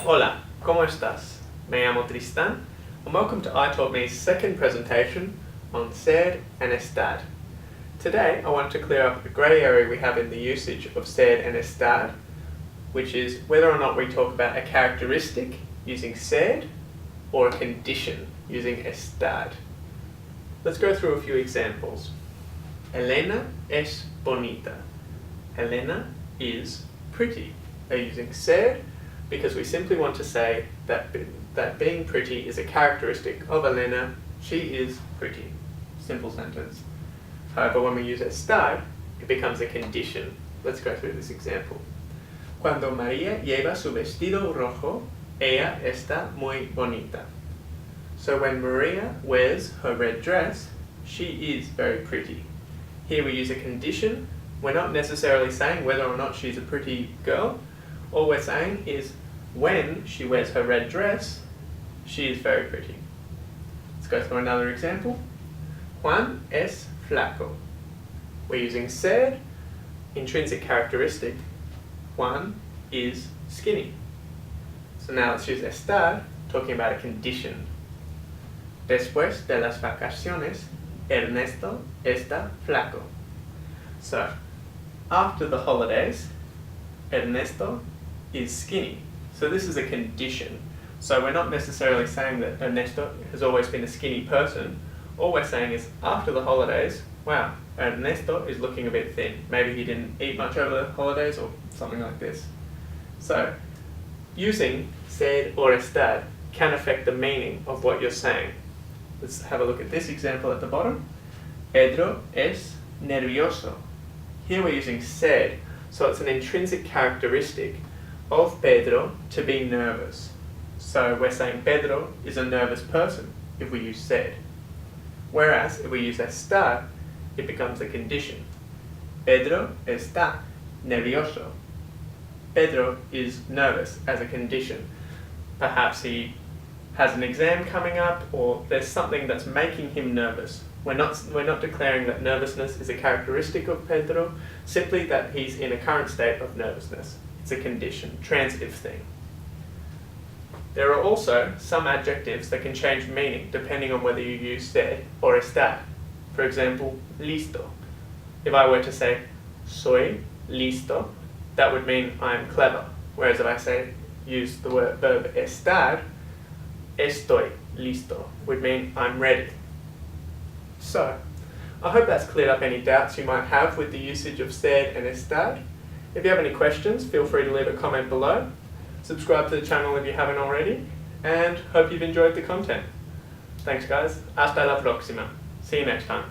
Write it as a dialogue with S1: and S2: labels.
S1: Hola, ¿cómo estás? Me llamo Tristan, and welcome to iTaughtMe's second presentation on Ser and Estar. Today I want to clear up a grey area we have in the usage of ser and estar, which is whether or not we talk about a characteristic using ser or a condition using estar. Let's go through a few examples. Elena es bonita. Elena is pretty. They're using ser because we simply want to say that being pretty is a characteristic of Elena. She is pretty. Simple sentence. However, when we use estar, it becomes a condition. Let's go through this example. Cuando María lleva su vestido rojo, ella está muy bonita. So when Maria wears her red dress, she is very pretty. Here we use a condition. We're not necessarily saying whether or not she's a pretty girl. All we're saying is when she wears her red dress, she is very pretty. Let's go through another example. Juan es flaco. We're using ser, intrinsic characteristic. Juan is skinny. So now let's use estar, talking about a condition. Después de las vacaciones, Ernesto está flaco. So, after the holidays, Ernesto is skinny. So this is a condition. So we're not necessarily saying that Ernesto has always been a skinny person. All we're saying is after the holidays, wow, Ernesto is looking a bit thin. Maybe he didn't eat much over the holidays or something like this. So, using ser or estar can affect the meaning of what you're saying. Let's have a look at this example at the bottom. Pedro es nervioso. Here we're using ser, so it's an intrinsic characteristic of Pedro to be nervous. So we're saying Pedro is a nervous person if we use ser. Whereas if we use estar, it becomes a condition. Pedro está nervioso. Pedro is nervous as a condition. Perhaps he has an exam coming up, or there's something that's making him nervous. We're not declaring that nervousness is a characteristic of Pedro, simply that he's in a current state of nervousness. It's a condition, transitive thing. There are also some adjectives that can change meaning depending on whether you use ser or estar. For example, listo. If I were to say soy listo, that would mean I'm clever. Whereas if I use the verb estar, estoy listo would mean I'm ready. So, I hope that's cleared up any doubts you might have with the usage of ser and estar. If you have any questions, feel free to leave a comment below. Subscribe to the channel if you haven't already, and hope you've enjoyed the content. Thanks guys, hasta la próxima. See you next time.